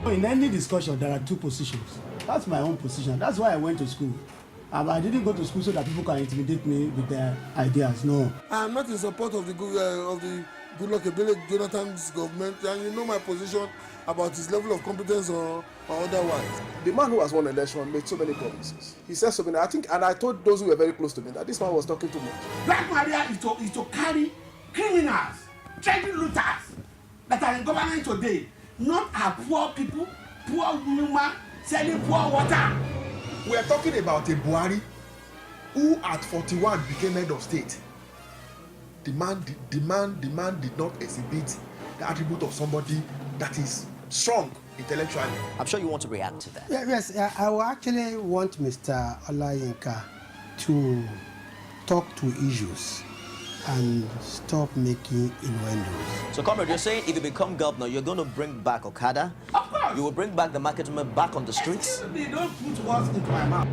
In any discussion, there are two positions. That's my own position. That's why I went to school. I didn't go to school so that people can intimidate me with their ideas. No. I'm not in support of the Goodluck Ebele Jonathan's government, and you know my position about his level of competence or otherwise. The man who has won election made so many promises. He said so many. I think, and I told those who were very close to me that this man was talking too much. Black Maria is to carry criminals, treasury looters that are in government today, not our poor people, poor women selling poor water. We are talking about a Buhari who at 41 became head of state. The man did not exhibit the attribute of somebody that is strong intellectually. I'm sure you want to react to that. Yes, I will actually want Mr. Olayinka to talk to issues and stop making innuendos. So, comrade, you're saying if you become governor, you're going to bring back Okada? Of course. You will bring back the market women back on the streets? They don't put words into my mouth.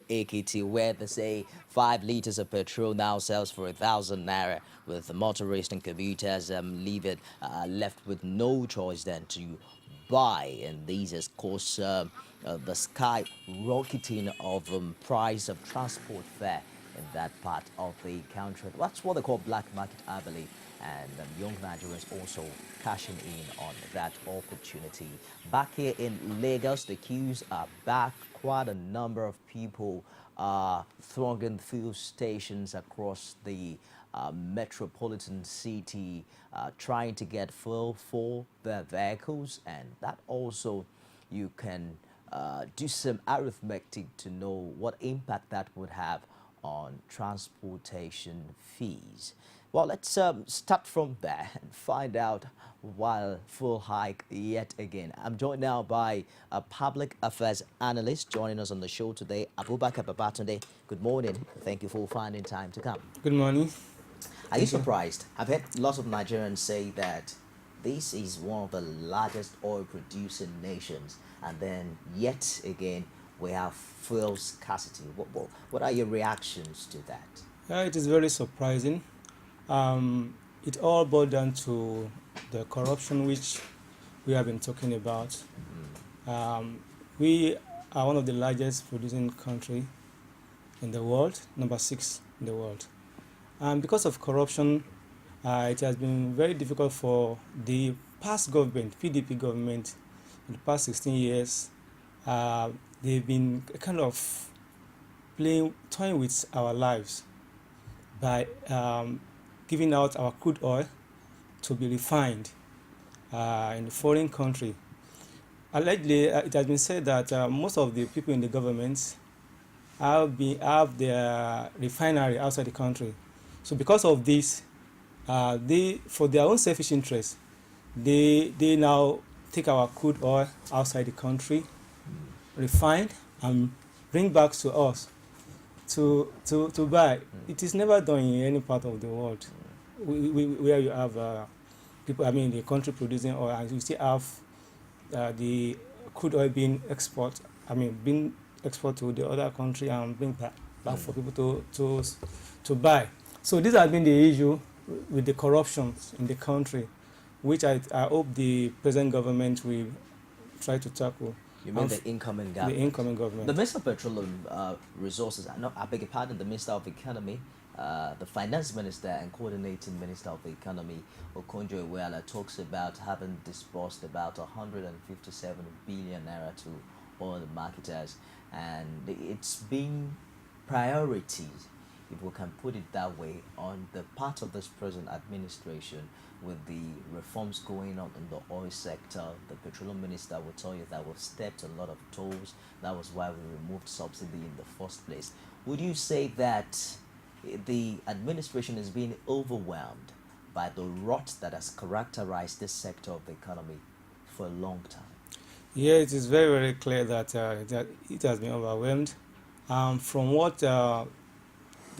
AKT, where they say 5 liters of petrol now sells for 1,000 naira, with the motorists and commuters left with no choice than to buy, and these has caused the skyrocketing of price of transport fare in that part of the country. That's what they call black market, I believe, and young Nigerians also cashing in on that opportunity. Back here in Lagos, the queues are back. Quite a number of people are thronging fuel stations across the metropolitan city, trying to get fuel for their vehicles, and that also you can do some arithmetic to know what impact that would have on transportation fees. Well, let's start from there and find out why full hike yet again. I'm joined now by a public affairs analyst joining us on the show today, ABUBAKAR BABATUNDE. Good morning. Thank you for finding time to come. Good morning. Are you surprised? I've heard lots of Nigerians say that this is one of the largest oil producing nations, and then yet again we have fuel scarcity. What are your reactions to that? It is very surprising. It all boiled down to the corruption which we have been talking about. We are one of the largest producing country in the world, number 6 in the world. Because of corruption, it has been very difficult for the past government, PDP government, in the past 16 years. They've been kind of toying with our lives by giving out our crude oil to be refined in a foreign country. Allegedly, it has been said that most of the people in the government have their refinery outside the country. So because of this, for their own selfish interest, they now take our crude oil outside the country, refined, and bring back to us to buy. It is never done in any part of the world where you have people, the country producing oil, and you still have the crude oil being exported to the other country and bring back for people to buy. So this has been the issue with the corruption in the country, which I hope the present government will try to tackle. You mean the incoming government? The incoming government. The Minister of Petroleum Resources, I beg your pardon, the Minister of Economy, the Finance Minister and Coordinating Minister of the Economy, Okonjo-Iweala, talks about having disbursed about 157 billion naira to oil marketers, and it's been priorities if we can put it that way, on the part of this present administration, with the reforms going on in the oil sector, the petroleum minister will tell you that we've stepped a lot of toes. That was why we removed subsidy in the first place. Would you say that the administration is being overwhelmed by the rot that has characterized this sector of the economy for a long time? Yeah, it is very, very clear that, that it has been overwhelmed. From what the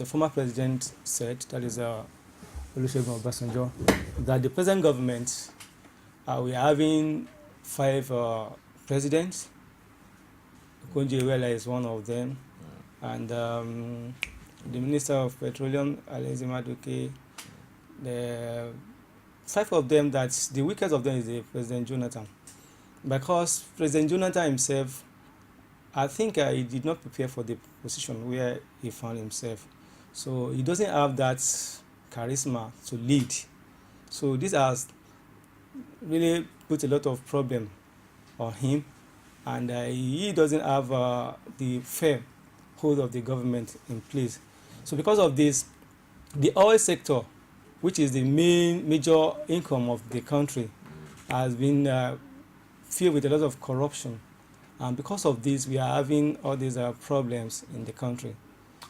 former president said, that is Olusegun Obasanjo, that the present government, we are having 5 presidents. Konji-Iweala is one of them, and the Minister of Petroleum, Alhaji Maduke. The 5 of them, that the weakest of them is the President Jonathan, because President Jonathan himself, I think he did not prepare for the position where he found himself. So he doesn't have that charisma to lead. So this has really put a lot of problem on him, and he doesn't have the fair hold of the government in place. So because of this, the oil sector, which is the major income of the country, has been filled with a lot of corruption. And because of this, we are having all these problems in the country.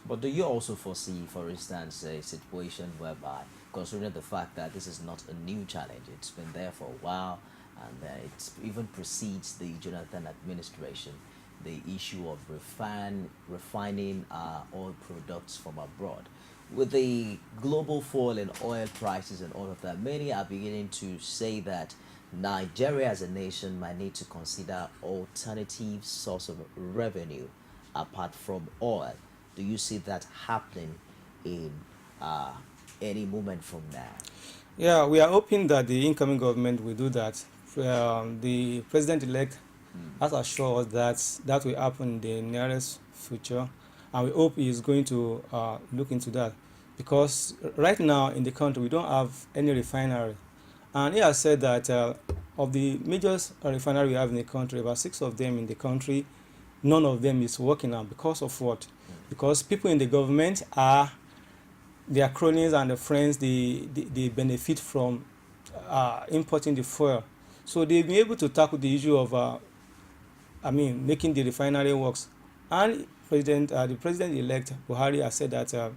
But do you also foresee, for instance, a situation whereby, considering the fact that this is not a new challenge, it's been there for a while, and it even precedes the Jonathan administration, the issue of refining oil products from abroad. With the global fall in oil prices and all of that, many are beginning to say that Nigeria as a nation might need to consider alternative source of revenue apart from oil. Do you see that happening in any moment from now? Yeah, we are hoping that the incoming government will do that. The president-elect has assured us that that will happen in the nearest future, and we hope he is going to look into that, because right now in the country we don't have any refinery, and he has said that of the major refinery we have in the country, about 6 of them in the country, none of them is working now. Because of what? Because people in the government are their cronies and their friends. They benefit from importing the fuel, so they've been able to tackle the issue of making the refinery works. And the president-elect Buhari has said that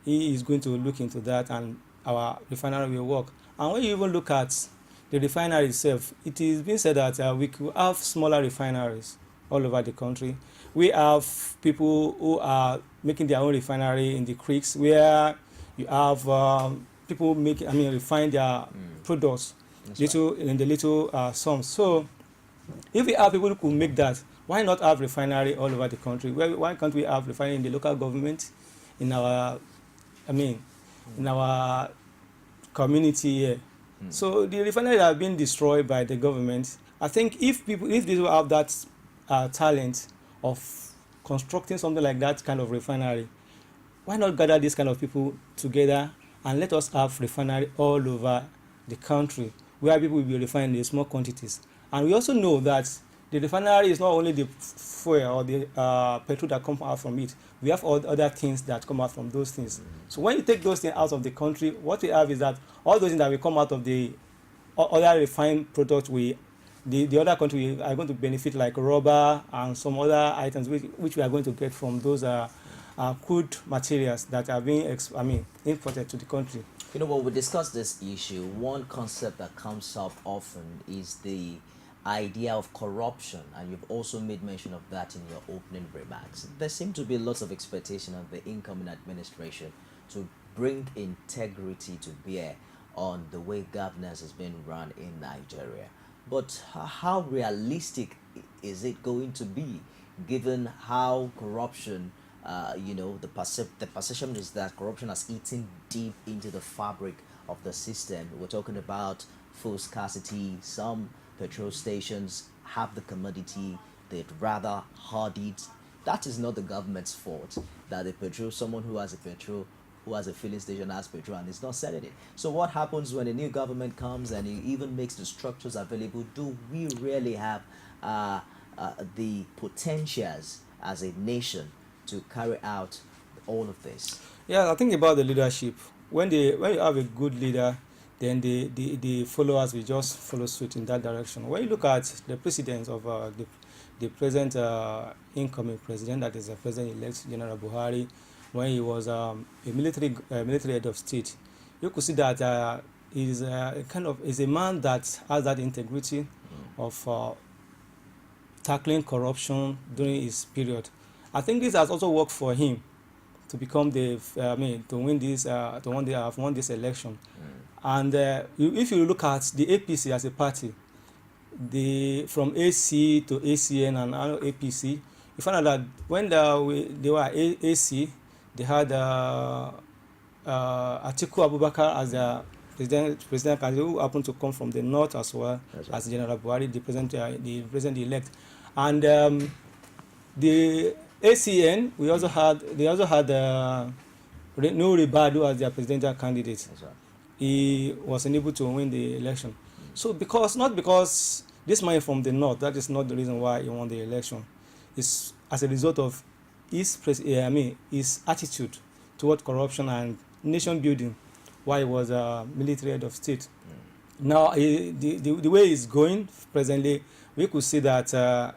he is going to look into that, and our refinery will work. And when you even look at the refinery itself, it is being said that we could have smaller refineries all over the country. We have people who are making their own refinery in the creeks, where you have people refine their products in the little sums. So if we have people who could make that, why not have refinery all over the country? Why can't we have refinery in the local government, in our in our community here? So the refineries have been destroyed by the government. I think if people have that talent of constructing something like that kind of refinery, why not gather these kind of people together and let us have refinery all over the country, where people will be refined in small quantities. And we also know that the refinery is not only the fuel or the petrol that comes out from it. We have all other things that come out from those things. So when you take those things out of the country, what we have is that all those things that will come out of the other refined products, the other country are going to benefit, like rubber and some other items which we are going to get from those crude materials that are being imported to the country. You know, when we discuss this issue, one concept that comes up often is the idea of corruption, and you've also made mention of that in your opening remarks. There seem to be lots of expectation of the incoming administration to bring integrity to bear on the way governance has been run in Nigeria. But how realistic is it going to be, given how corruption, the perception is that corruption has eaten deep into the fabric of the system. We're talking about fuel scarcity. Some petrol stations have the commodity, they'd rather hoard it. That is not the government's fault, that someone who has a filling station has petrol and is not selling it. So what happens when a new government comes and it even makes the structures available? Do we really have the potentials as a nation to carry out all of this? Yeah, I think about the leadership. When you have a good leader, then the followers will just follow suit in that direction. When you look at the precedence of the present incoming president, that is the president-elect General Buhari, when he was a military head of state, you could see that he's is a man that has that integrity of tackling corruption during his period. I think this has also worked for him to become to win this have won this election. And if you look at the APC as a party, from AC to ACN and now APC, you find out that when they were AC, they had Atiku Abubakar as their president candidate, who happened to come from the north as well as General Buhari, the president-elect, and the ACN. They also had Nuri Badu as their presidential candidate. He was unable to win the election. So not because this man from the north, that is not the reason why he won the election. It's as a result of his attitude toward corruption and nation building while he was a military head of state. Now, the way he's going presently, we could see that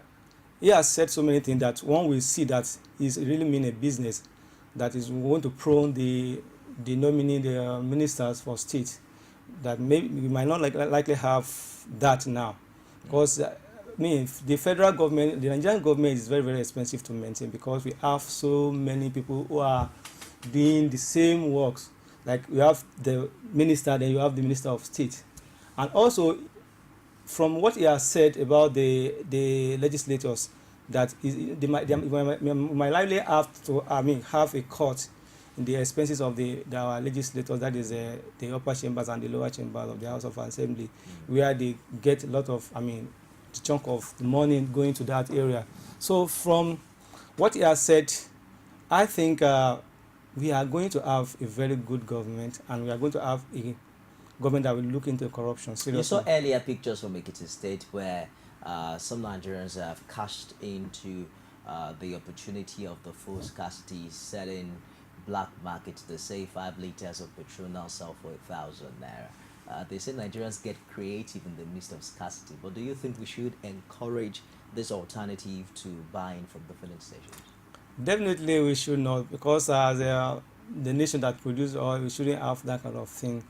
he has said so many things that one will see that he's really mean a business, that is going to prone the nominee, the ministers for state, that maybe we might not likely have that now. Because the federal government, the Nigerian government is very, very expensive to maintain, because we have so many people who are doing the same works. Like you have the minister, then you have the minister of state. And also, from what he has said about the legislators, that they might likely have to have a cut in the expenses of our legislators, that is the upper chambers and the lower chambers of the House of Assembly, where they get a lot of, the chunk of the money going to that area. So from what he has said, I think we are going to have a very good government, and we are going to have a government that will look into corruption seriously. You saw earlier pictures from Ekiti State where some Nigerians have cashed into the opportunity of the full scarcity, selling black markets. They say 5 liters of petrol now sell for 1,000 naira. They say Nigerians get creative in the midst of scarcity, but do you think we should encourage this alternative to buying from the filling stations? Definitely we should not, because as the nation that produces oil, we shouldn't have that kind of thing.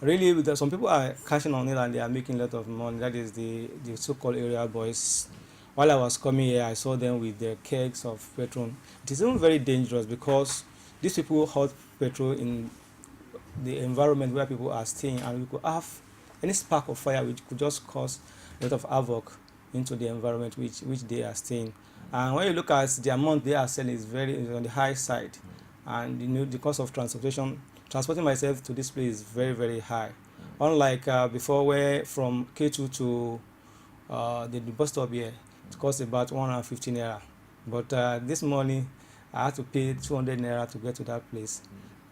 Really, some people are cashing on it and they are making a lot of money. That is the so-called area boys. While I was coming here, I saw them with their kegs of petrol. It is even very dangerous, because these people hold petrol in the environment where people are staying, and we could have any spark of fire which could just cause a lot of havoc into the environment which they are staying. And when you look at the amount they are selling, is on the high side, and the cost of transporting myself to this place is very, very high. Unlike before, where from K2 to the bus stop here, it costs about 150 naira. But this morning, I had to pay 200 naira to get to that place.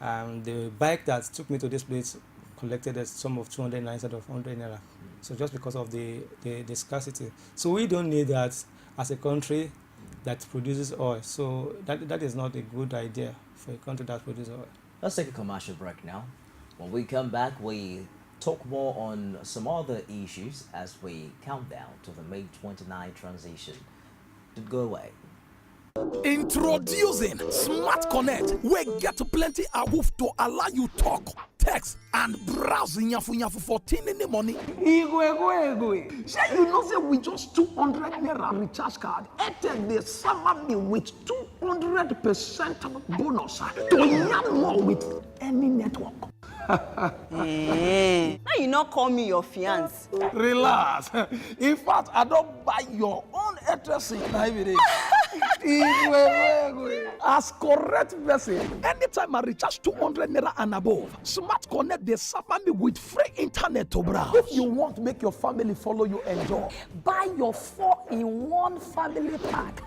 The bike that took me to this place collected a sum of 200 naira instead of 100 naira. So just because of the scarcity. So we don't need that as a country that produces oil. So that is not a good idea for a country that produces oil. Let's take a commercial break now. When we come back, we talk more on some other issues as we count down to the May 29 transition. Don't go away. Introducing Smart Connect, we get plenty awoof to allow you talk, text, and browse nyafu for tin in the money. Igwe. Say you know say with just 200 naira recharge card, Airtel they summer me with 200% bonus to yarn more with any network. Now you not call me your fiance. Relax. In fact, I don't buy your own Airtel SIM. As correct person, anytime I recharge 200 naira and above, Smart Connect they suffer me with free internet to browse. If you want to make your family follow you enjoy, buy your 4-in-1 family pack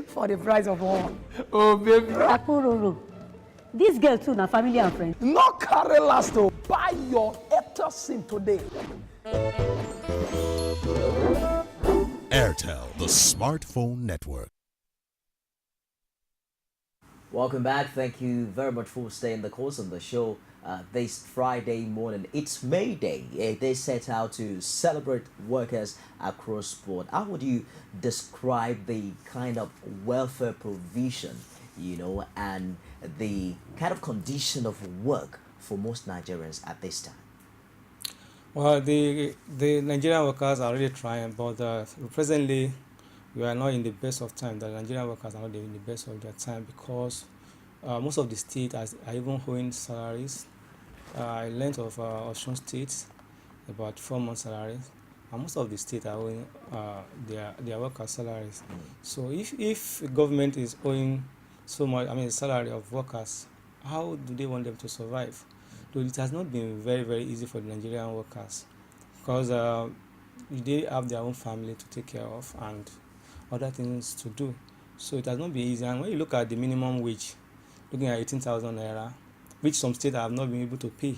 for the price of one. Oh baby. This girl too, na family and friends. No carry last to buy your Airtel SIM today. Airtel, the smartphone network. Welcome back. Thank you very much for staying the course on the show this Friday morning. It's May Day. They set out to celebrate workers across board. How would you describe the kind of welfare provision, and the kind of condition of work for most Nigerians at this time? Well, the Nigerian workers are really trying, but presently we are not in the best of time. The Nigerian workers are not in the best of their time because most of the states are even owing salaries. I learned of Osun State about 4 months salaries, and most of the states are owing their workers salaries. So if government is owing so much, I mean, the salary of workers, how do they want them to survive? So it has not been very, very easy for the Nigerian workers because they have their own family to take care of and other things to do. So it has not been easy. And when you look at the minimum wage, looking at 18,000 naira, which some states have not been able to pay.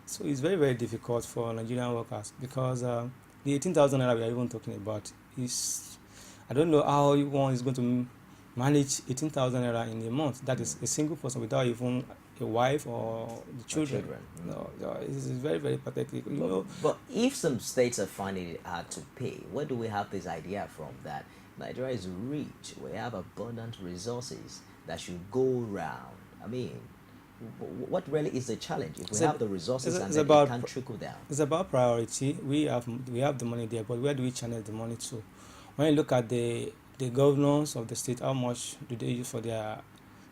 So it's very, very difficult for Nigerian workers because the 18,000 naira we are even talking about is, I don't know how one is going to manage 18,000 naira in a month. That is a single person without even a wife or the children. No, it's very, very pathetic. But if some states are finding it hard to pay, where do we have this idea from that Nigeria is rich, we have abundant resources that should go round? I mean, what really is the challenge if we have the resources and then it can trickle down? It's about priority. We have the money there, but where do we channel the money to? When you look at the governors of the state, how much do they use for their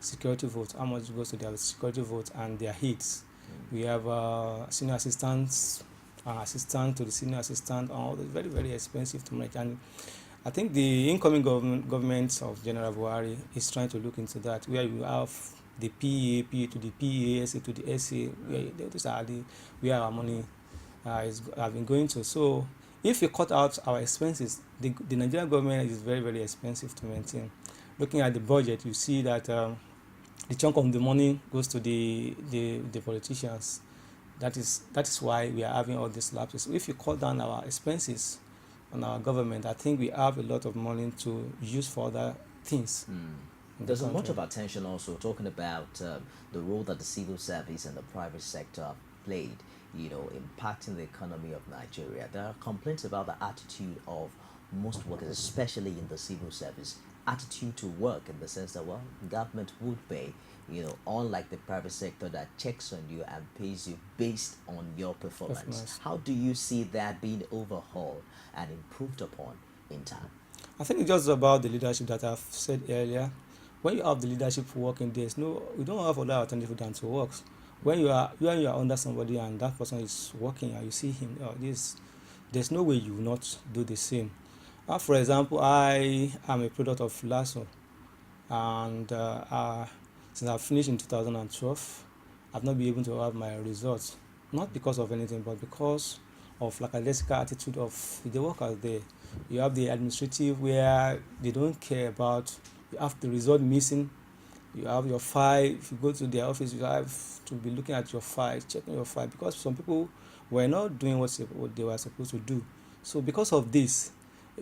security votes? How much goes to their security votes and their hits? We have senior assistants, assistant to the senior assistant, all that's very, very expensive to make. And I think the incoming government of General Buhari is trying to look into that, where you have the PA to the PA, SA to the SA, those are where our money have been going to. So if we cut out our expenses, the Nigerian government is very, very expensive to maintain. Looking at the budget, you see that the chunk of the money goes to the politicians. That is why we are having all these lapses. So if you cut down our expenses on our government, I think we have a lot of money to use for other things. There's a much of attention also talking about the role that the civil service and the private sector have played, impacting the economy of Nigeria. There are complaints about the attitude of most workers, especially in the civil service, attitude to work in the sense that, well, government would pay, unlike the private sector that checks on you and pays you based on your performance. How do you see that being overhauled and improved upon in time? I think it's just about the leadership that I've said earlier. When you have the leadership working, you don't have other alternative than to work. When you are under somebody and that person is working and you see him, there's no way you will not do the same. For example, I am a product of LASO, and since I finished in 2012, I've not been able to have my results, not because of anything, but because of lackadaisical attitude of the workers there. You have the administrative where they don't care about, you have the result missing, you have your file. If you go to their office, you have to be looking at your file, checking your file, because some people were not doing what they were supposed to do. So because of this,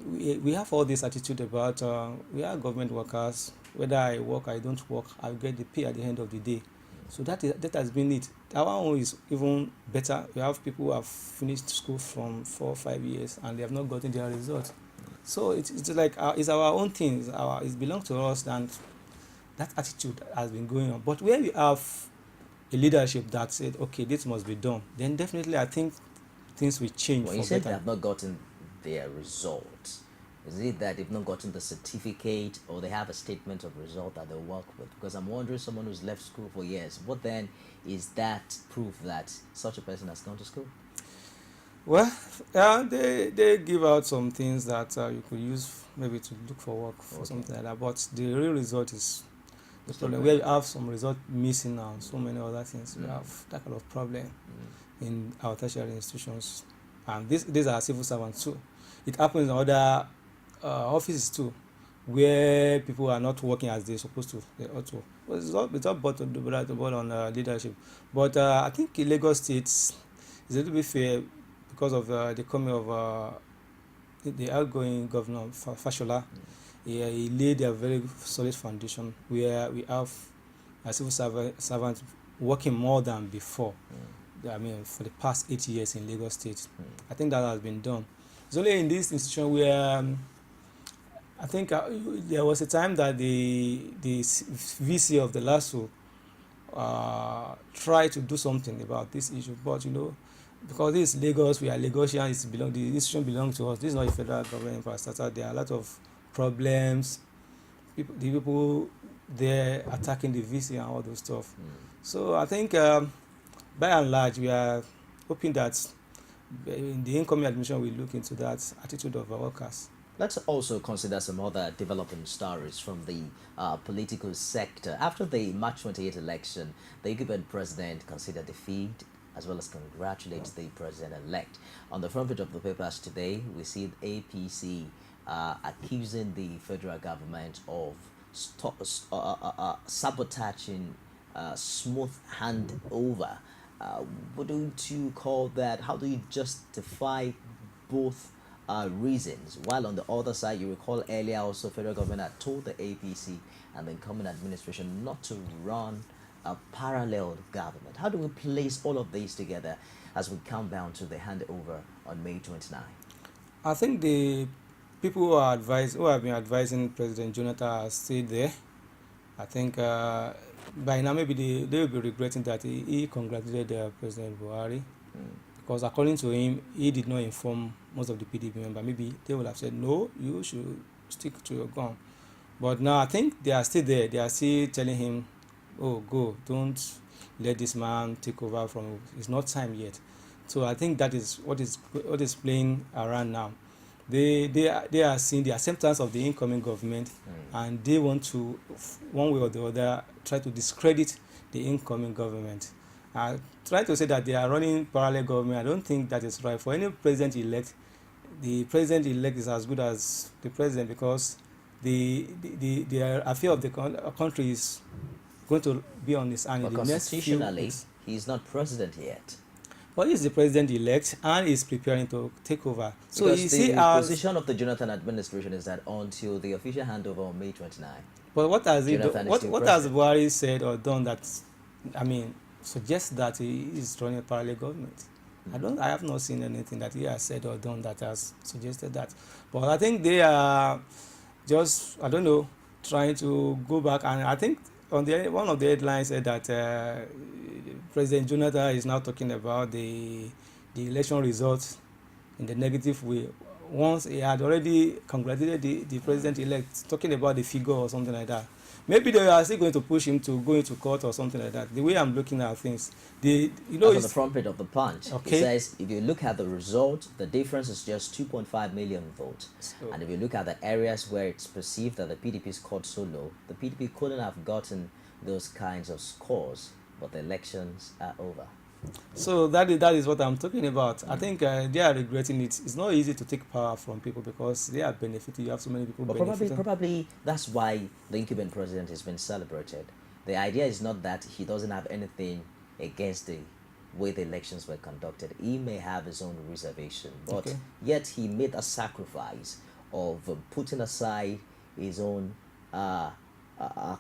we have all this attitude about we are government workers. Whether I work or I don't work, I get the pay at the end of the day. So that has been it. Our own is even better. We have people who have finished school from 4 or 5 years and they have not gotten their results. So it's like it's our own thing. It belongs to us, and that attitude has been going on. But where we have a leadership that said, okay, this must be done, then definitely I think things will change. Well, you said they have not gotten their results. Is it that they've not gotten the certificate, or they have a statement of result that they work with? Because I'm wondering, someone who's left school for years, what then is that proof that such a person has gone to school? Well, they give out some things that you could use maybe to look for work for something like that. But the real result is the problem. Where you have some result missing now, so many other things, we have that kind of problem in our tertiary institutions. And these are civil servants too. It happens in other offices too, where people are not working as they're supposed to. They ought to. Well, it's all about on leadership. But I think in Lagos State is a little bit fair because of the coming of the outgoing governor Fashola. He laid a very solid foundation where we have civil servant working more than before. I mean, for the past 8 years in Lagos State. I think that has been done. It's only in this institution where I think there was a time that the VC of the LASO tried to do something about this issue, but because this is Lagos, we are Lagosians, the institution belongs to us. This is not a federal government infrastructure. There are a lot of problems. The people there attacking the VC and all those stuff. So I think by and large, we are hoping that in the incoming administration we look into that attitude of our workers. Let's also consider some other developing stories from the political sector. After the March 28 election, the incumbent president considered defeat as well as congratulates the president-elect. On the front page of the papers today, we see the APC accusing the federal government of sabotaging smooth handover. What do you call that? How do you justify both reasons? While on the other side, you recall earlier also federal government had told the APC and the incumbent administration not to run a parallel government. How do we place all of these together as we come down to the handover on May 29? I think the people who have been advising President Jonathan are still there. I think by now maybe they will be regretting that he congratulated President Buhari, because according to him, he did not inform most of the PDP members. Maybe they would have said, no, you should stick to your gun. But now I think they are still there. They are still telling him, oh, go, don't let this man take over from, it's not time yet. So I think that is what is playing around now. They are seeing the acceptance of the incoming government, and they want to, one way or the other, try to discredit the incoming government. Trying to say that they are running parallel government, I don't think that is right. For any president-elect, the president-elect is as good as the president, because the affair of the country is going to be on his hand. But constitutionally, he is not president yet. But he's the president-elect and is preparing to take over. So because you the see, position of the Jonathan administration is that until the official handover on May 29. But what has what has Buhari said or done that, I mean, suggests that he is running a parallel government? I have not seen anything that he has said or done that has suggested that. But I think they are just, I don't know, trying to go back. And I think on one of the headlines said that President Jonathan is now talking about the election results in the negative way. Once he had already congratulated the president-elect, talking about the figure or something like that. Maybe they are still going to push him to go into court or something like that. The way I'm looking at things, on the front page of the Punch, okay. It says if you look at the result, the difference is just 2.5 million votes. So, and if you look at the areas where it's perceived that the PDP scored so low, the PDP couldn't have gotten those kinds of scores, but the elections are over. So that is what I'm talking about. I think they are regretting it. It's not easy to take power from people because they are benefiting. You have so many people benefiting. Probably that's why the incumbent president has been celebrated. The idea is not that he doesn't have anything against the way the elections were conducted. He may have his own reservation, but yet he made a sacrifice of putting aside his own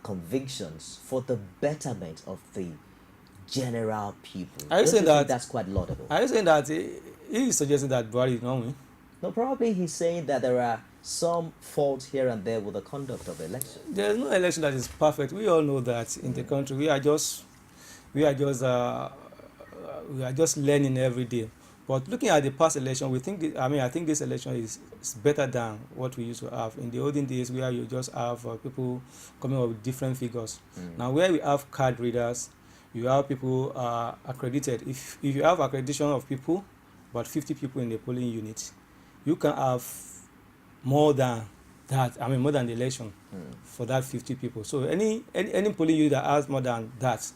convictions for the betterment of the general people. Are you saying that that's quite laudable? Are you saying that he is suggesting that Buhari is not winning? No, probably he's saying that there are some faults here and there with the conduct of the election. There is no election that is perfect. We all know that in the country. We are just learning every day. But looking at the past election, we think I think this election is better than what we used to have in the olden days, where you just have people coming up with different figures. Now, where we have card readers, you have people accredited. If you have accreditation of people, about 50 people in the polling unit, you can have more than that. I mean, more than the election for that 50 people. So any polling unit that has more than that,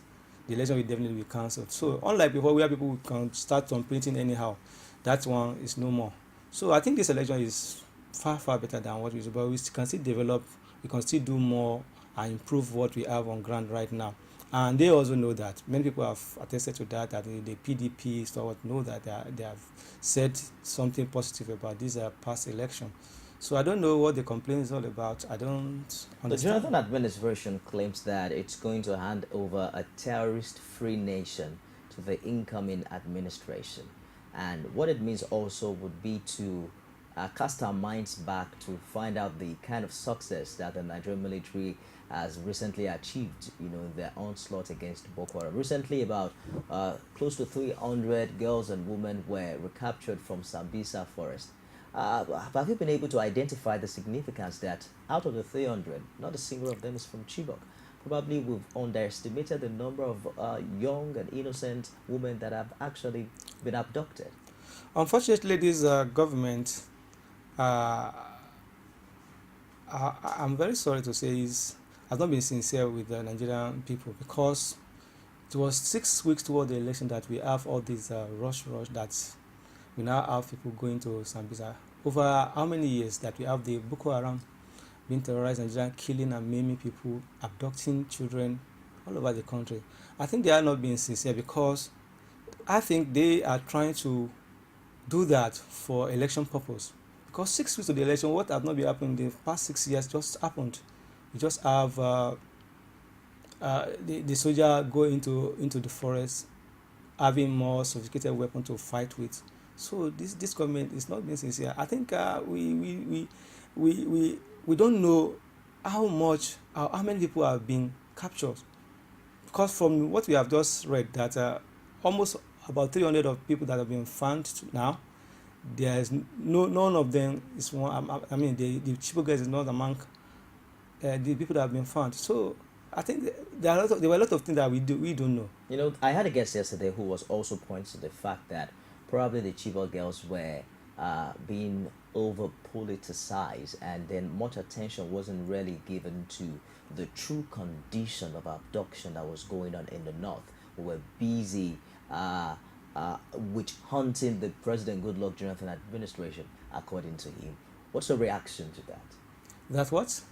the election will definitely be cancelled. So unlike before, where people can start on printing anyhow, that one is no more. So I think this election is far better than what we used to, but we can still develop, we can still do more and improve what we have on ground right now. And they also know that. Many people have attested to that the PDP know that they have said something positive about this past election. So I don't know what the complaint is all about. I don't The understand. Jonathan administration claims that it's going to hand over a terrorist-free nation to the incoming administration. And what it means also would be to cast our minds back to find out the kind of success that the Nigerian military has recently achieved, you know, in their onslaught against Boko Haram. Recently, about close to 300 girls and women were recaptured from Sambisa forest. Have you been able to identify the significance that out of the 300, not a single of them is from Chibok? Probably we've underestimated the number of young and innocent women that have actually been abducted. Unfortunately, this government, I'm very sorry to say, has not been sincere with the Nigerian people, because it was 6 weeks toward the election that we have all these rush that we now have people going to Sambisa. Over how many years that we have the Boko Haram being terrorized Nigeria, killing and maiming people, abducting children all over the country. I think they are not being sincere, because I think they are trying to do that for election purpose. Because 6 weeks to the election, what has not been happening in the past 6 years just happened. You just have the soldier go into the forest, having more sophisticated weapons to fight with. So this government is not being sincere. I think we don't know how many people have been captured, because from what we have just read, that almost about 300 of people that have been found now, there is none of them is one. I mean, the Chibok guys is not among the people that have been found. So I think there were a lot of things that we don't know. You know, I had a guest yesterday who was also pointing to the fact that probably the Chibok girls were being over politicized, and then much attention wasn't really given to the true condition of abduction that was going on in the north. We were busy witch hunting the President Goodluck Jonathan administration, according to him. What's your reaction to that? That what?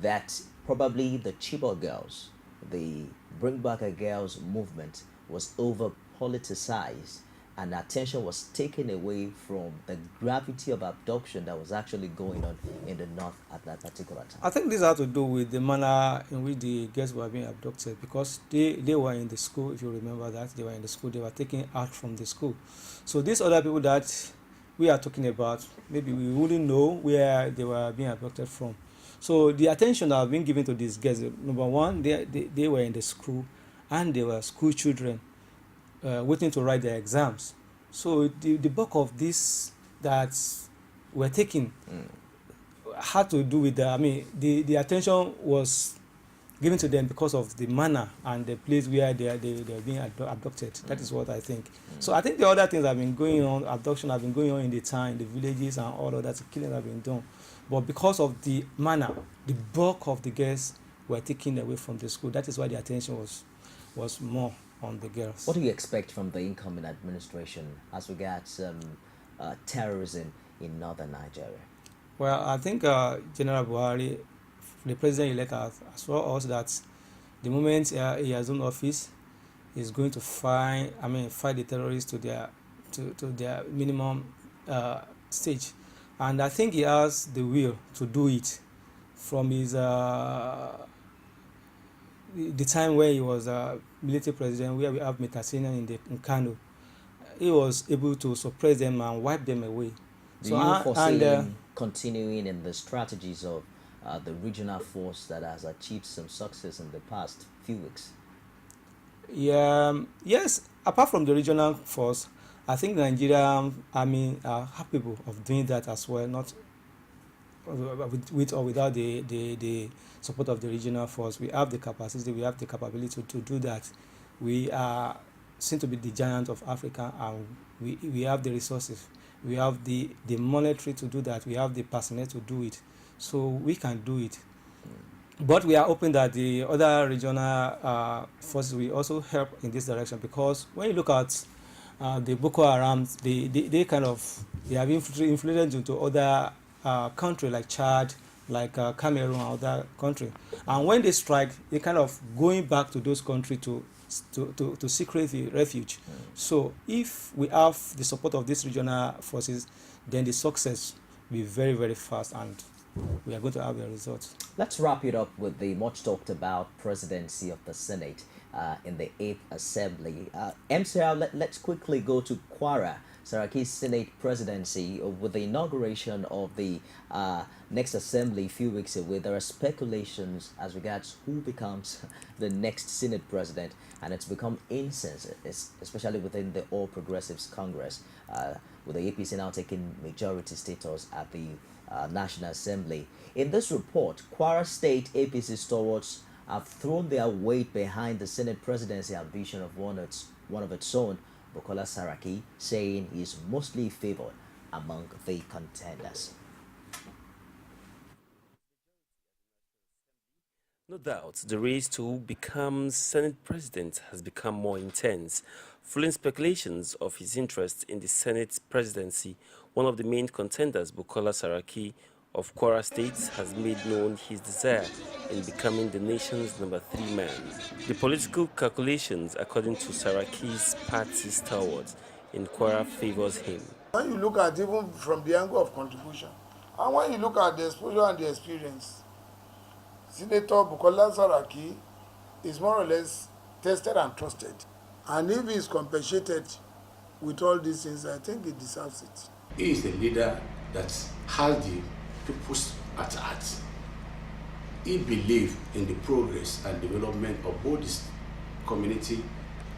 That probably the Chibok girls, the Bring Back a Girls movement, was over politicized, and attention was taken away from the gravity of abduction that was actually going on in the north at that particular time. I think this has to do with the manner in which the girls were being abducted, because they were in the school. If you remember that, they were in the school, they were taken out from the school. So these other people that we are talking about, maybe we wouldn't know where they were being abducted from. So the attention that has been given to these girls, number one, they were in the school, and they were school children waiting to write their exams. So the bulk of this that were taken had to do with the attention was given to them because of the manner and the place where they are being abducted. That is what I think. So I think the other things have been going on, abduction have been going on in the town, the villages, and all of that, killing have been done. But because of the manner, the bulk of the girls were taken away from the school. That is why the attention was more on the girls. What do you expect from the incoming administration as regards terrorism in northern Nigeria? Well, I think General Buhari, the president-elect, has assured us that the moment he has own office, is going to fight the terrorists to their minimum stage, and I think he has the will to do it. From his the time where he was military president, where we have Metasina in Kano, he was able to suppress them and wipe them away. Do you foresee him continuing in the strategies of the regional force that has achieved some success in the past few weeks? Yes, apart from the regional force, I think the Nigerian army are capable of doing that as well, not with or without the support of the regional force. We have the capacity, we have the capability to do that. We are seen to be the giant of Africa, and we have the resources, we have the monetary to do that, we have the personnel to do it, so we can do it. But we are hoping that the other regional forces will also help in this direction, because when you look at the Boko Haram, they have influenced into other countries like Chad, like Cameroon and other countries. And when they strike, they kind of going back to those countries to seek refuge. So if we have the support of these regional forces, then the success be very, very fast, and we are going to have the results. Let's wrap it up with the much talked about presidency of the Senate in the 8th Assembly. MCR, let's quickly go to Kwara, Saraki's Senate presidency. With the inauguration of the next assembly a few weeks away, there are speculations as regards who becomes the next Senate president, and it's become incense, especially within the All Progressives Congress, with the APC now taking majority status at the National Assembly. In this report, Kwara State APC stalwarts have thrown their weight behind the Senate presidency ambition of one of its own, Bukola Saraki, saying he is mostly favored among the contenders. No doubt, the race to who becomes Senate president has become more intense. Following speculations of his interest in the Senate presidency, one of the main contenders, Bukola Saraki of Kwara State, has made known his desire in becoming the nation's number 3 man. The political calculations, according to Saraki's party stalwart in Kwara, favors him. When you look at even from the angle of contribution, and when you look at the exposure and the experience, Senator Bukola Saraki is more or less tested and trusted. And if he is compensated with all these things, I think he deserves it. He is a leader that has the people's at heart. He believes in the progress and development of both the community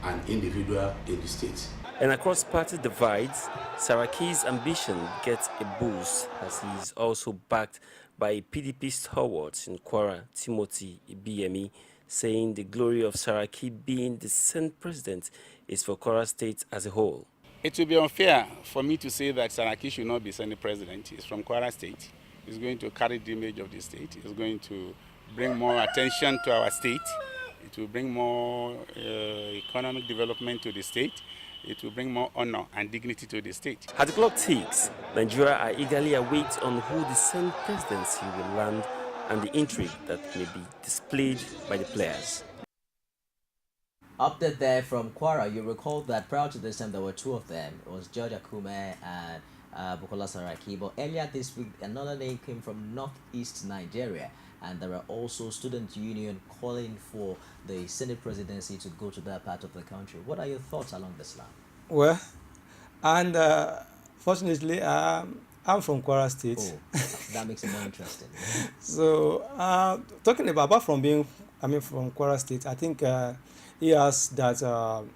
and individual in the state. And across party divides, Saraki's ambition gets a boost as he is also backed by PDP stalwarts in Kwara, Timothy BME, saying the glory of Saraki being the Senate president is for Kwara State as a whole. It will be unfair for me to say that Saraki should not be Senate president. He's from Kwara State. He's going to carry the image of the state. He's going to bring more attention to our state. It will bring more economic development to the state. It will bring more honor and dignity to the state. As the clock ticks, Nigeria are eagerly await on who the Senate presidency will land and the intrigue that may be displayed by the players. Update there from Kwara. You recall that prior to this time there were two of them. It was George Akume and Bukola Saraki. But earlier this week, another name came from northeast Nigeria, and there are also student union calling for the Senate presidency to go to that part of the country. What are your thoughts along this line? Well, and fortunately, I'm from Kwara State. Oh, that makes it more interesting. So, talking apart from being, from Kwara State, I think he has that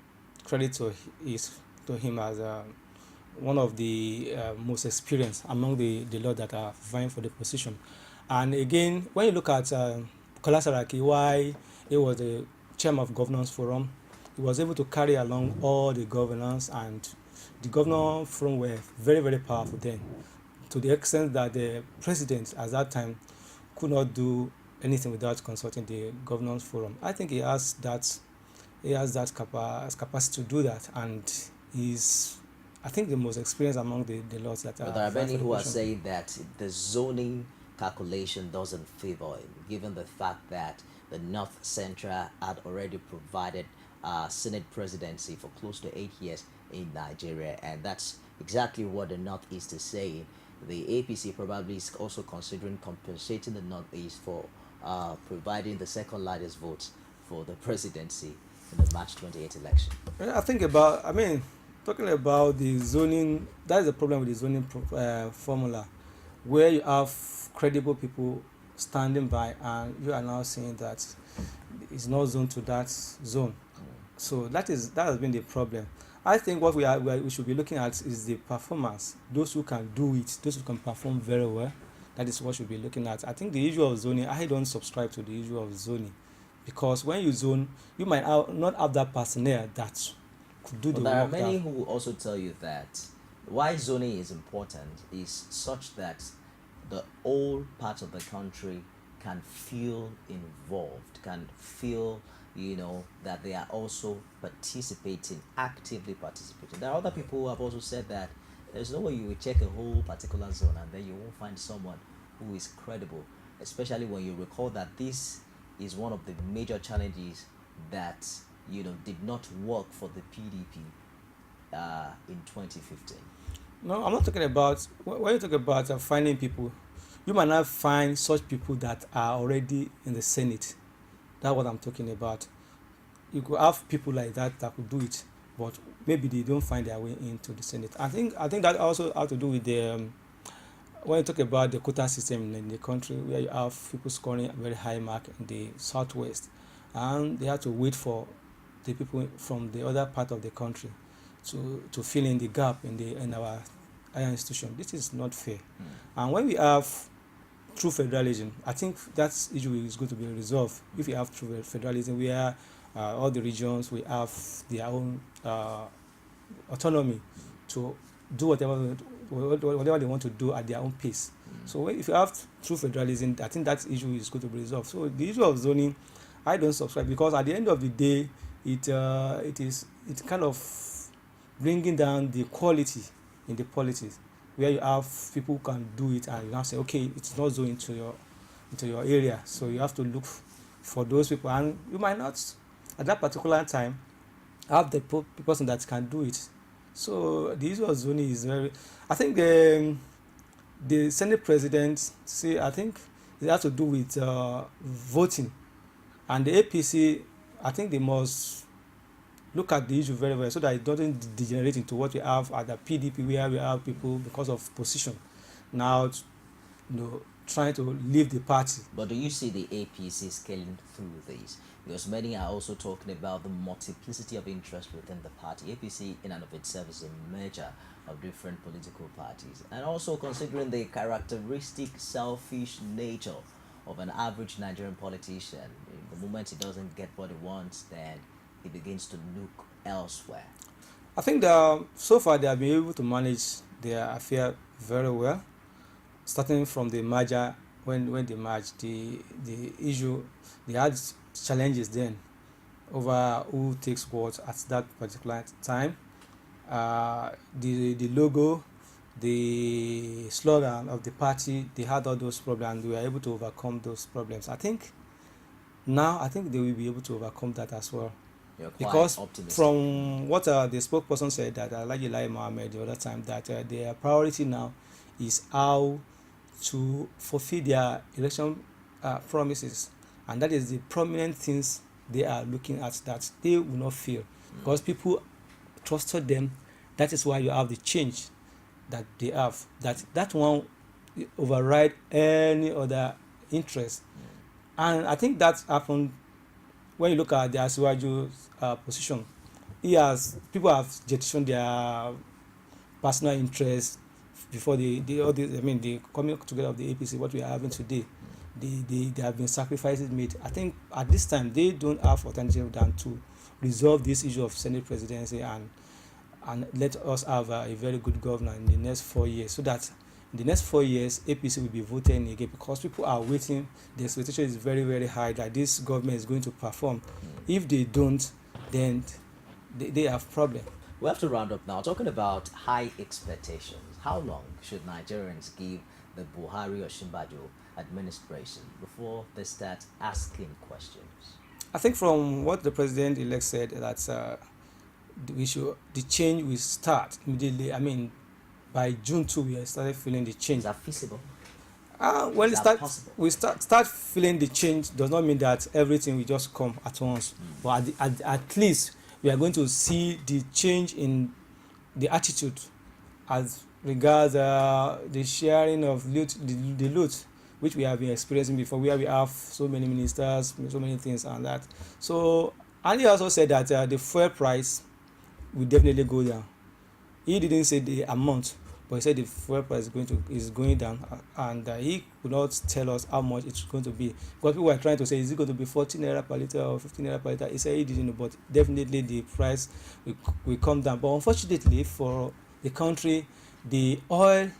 credit to him as one of the most experienced among the lot that are vying for the position. And again, when you look at Bukola Saraki, why he was the chairman of Governors Forum, he was able to carry along all the governors, and the Governor Forum were very, very powerful then, to the extent that the president at that time could not do anything without consulting the Governors Forum. I think he has that capacity to do that, and he's, I think, the most experienced among the lots that are. But there are many who are saying that the zoning calculation doesn't favor him, given the fact that the North Central had already provided Senate presidency for close to 8 years in Nigeria, and that's exactly what the Northeast is saying. The APC probably is also considering compensating the Northeast for providing the second largest votes for the presidency in the March 28 election. I think talking about the zoning, that is the problem with the zoning formula, where you have credible people standing by and you are now saying that it's not zoned to that zone. So that has been the problem. I think what we should be looking at is the performance. Those who can do it, those who can perform very well, that is what we should be looking at. I think the issue of zoning, I don't subscribe to the issue of zoning, because when you zone, you might not have that personnel that could do the work. There are many who will also tell you that why zoning is important is such that the whole part of the country can feel involved, can feel, that they are also actively participating. There are other people who have also said that there's no way you will check a whole particular zone and then you won't find someone who is credible, especially when you recall that this is one of the major challenges that, did not work for the PDP in 2015. No, I'm not talking about, when you talk about finding people, you might not find such people that are already in the Senate. That's what I'm talking about. You could have people like that that could do it, but maybe they don't find their way into the Senate. I think that also have to do with the when you talk about the quota system in the country, where you have people scoring a very high mark in the southwest, and they have to wait for the people from the other part of the country to fill in the gap in our higher institution. This is not fair. And when we have true federalism, I think that issue is going to be resolved if we have true federalism, where all the regions will have their own autonomy to do whatever they want to do at their own pace. So if you have true federalism, I think that issue is going to be resolved. So the issue of zoning, I don't subscribe, because at the end of the day, it's kind of bringing down the quality in the politics, where you have people who can do it, and you now say, okay, it's not zoned into your area, so you have to look for those people, and you might not at that particular time have the person that can do it. So the issue of zoning is very, I think the Senate president, I think it has to do with voting, and the APC, I think they must look at the issue very well, so that it doesn't degenerate into what we have at the PDP, where we have people, because of position, now trying to leave the party. But do you see the APC scaling through this? Because many are also talking about the multiplicity of interest within the party. APC in and of itself is a merger of different political parties, and also considering the characteristic selfish nature of an average Nigerian politician. The moment he doesn't get what he wants, then he begins to look elsewhere. I think that so far they have been able to manage their affair very well, starting from the merger. When they merged, the issue, they had challenges then over who takes what at that particular time. The logo, the slogan of the party, they had all those problems, and they were able to overcome those problems. I think they will be able to overcome that as well. Because optimistic. From what the spokesperson said, that Alhaji Lai Mohammed the other time, that their priority now is how to fulfill their election promises, and that is the prominent things they are looking at, that they will not fail, because people trusted them. That is why you have the change that they have, that one override any other interest. And I think that happened when you look at the Asiwaju's position. People have jettisoned their personal interests before the coming together of the APC, what we are having today. They have been sacrifices made. I think at this time they don't have alternative than to resolve this issue of Senate presidency and let us have a very good governor in the next 4 years, so that in the next 4 years APC will be voting again, because people are waiting. The expectation is very, very high that this government is going to perform. If they don't, then they have problem. We have to round up now. Talking about high expectations, how long should Nigerians give the Buhari or Shimbajo administration before they start asking questions? I think from what the president-elect said, that the change will start immediately. I mean, by June 2, we started feeling the change. Is that feasible? When we start feeling the change, does not mean that everything will just come at once. But at least we are going to see the change in the attitude as regards the sharing of the loot, which we have been experiencing before, where we have so many ministers, so many things and that. So, and he also said that the fuel price will definitely go down. He didn't say the amount, but he said the fuel price is going down, and he could not tell us how much it's going to be. Because people were trying to say, is it going to be 14 naira per liter or 15 naira per liter? He said he didn't know, but definitely the price will come down. But unfortunately for the country, the oil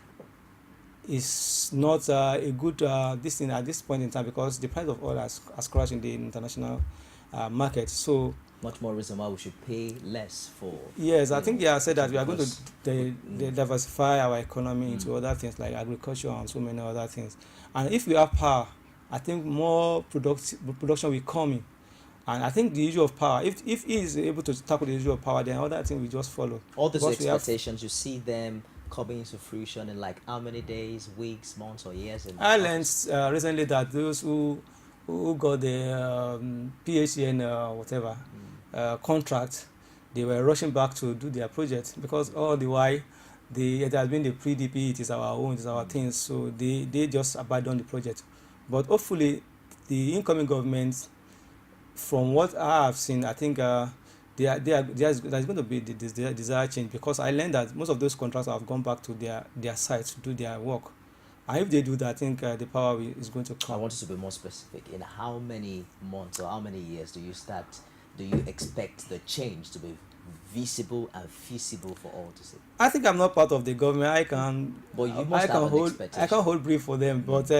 is not a good this thing at this point in time, because the price of oil has crashed in the international market. So much more reason why we should pay less for. Yes, I think they have said that we are going to diversify our economy into other things like agriculture and so many other things. And if we have power, I think more production will come in. And I think the issue of power, if he is able to tackle the issue of power, then other things will just follow. All these expectations, you see them coming into fruition in like how many days, weeks, months, or years? I learned recently that those who got the PHN whatever contract, they were rushing back to do their project because all the while it has been the pre-DP, it is our own, it is our things, so they just abandoned the project. But hopefully the incoming government, from what I have seen, I think there's going to be the desired change, because I learned that most of those contractors have gone back to their sites to do their work. And if they do that, I think the power is going to come. I want you to be more specific. In how many months or how many years do you expect the change to be visible and feasible for all to see? I think I'm not part of the government. I can hold brief for them, but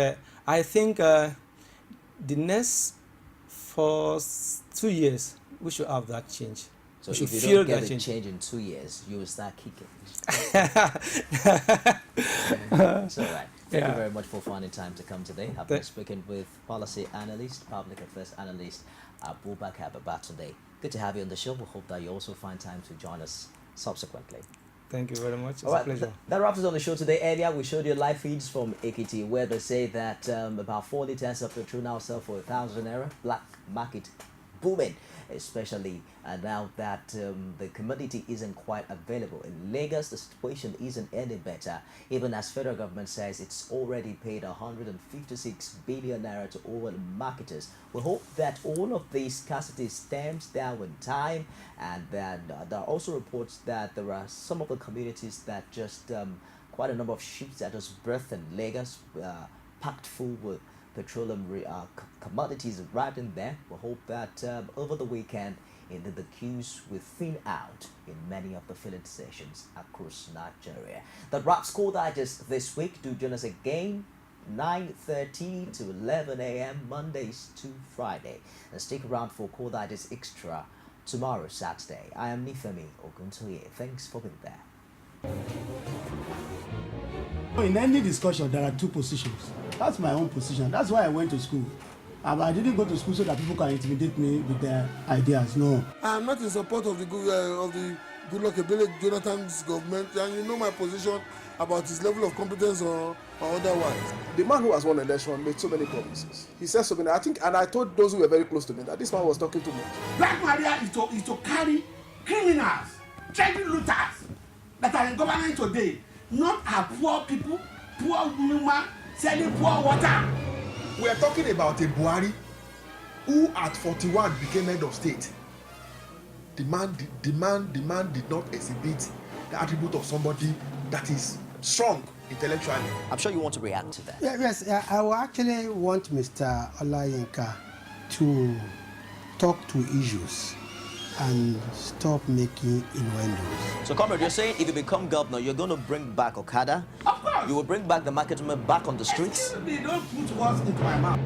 I think the next for 2 years we should have that change. So if you don't get the change in 2 years, you will start kicking. It's all right. Thank you very much for finding time to come today. I've been speaking with policy analyst, public affairs analyst, ABUBAKAR BABATUNDE. Good to have you on the show. We hope that you also find time to join us subsequently. Thank you very much. It's a pleasure. That wraps us on the show today. Earlier, we showed you live feeds from AKT, where they say that about 4 liters of petrol now sell for 1,000 naira. Black market booming, especially now that the commodity isn't quite available. In Lagos, the situation isn't any better, even as federal government says it's already paid 156 billion naira to oil marketers. We hope that all of these scarcity stems down in time, and that there are also reports that there are some of the communities that just quite a number of ships that just berthed in Lagos, packed full with petroleum commodities right in there. We hope that over the weekend, the queues will thin out in many of the filling stations across Nigeria. That wraps Core Digest this week. Do join us again 9:30 to 11 a.m. Mondays to Friday, and stick around for Core Digest Extra tomorrow, Saturday. I am Nifemi Oguntoye. Thanks for being there. In any discussion, there are two positions. That's my own position. That's why I went to school. I didn't go to school so that people can intimidate me with their ideas. No. I'm not in support of the Goodluck Ebele Jonathan's government, and you know my position about his level of competence or otherwise. The man who has won election made so many promises. He said so many. I think, and I told those who were very close to me that this man was talking too much. Black Maria is to carry criminals, treasury looters that are in government today, not our poor people, poor women selling poor water. We are talking about a Buhari who at 41 became head of state. The man did not exhibit the attribute of somebody that is strong intellectually. I'm sure you want to react to that. Yes, I will actually want Mr. Olayinka to talk to issues and stop making innuendos. So, comrade, you're saying if you become governor, you're going to bring back Okada? Of course. You will bring back the market women back on the streets? They don't put words into my mouth.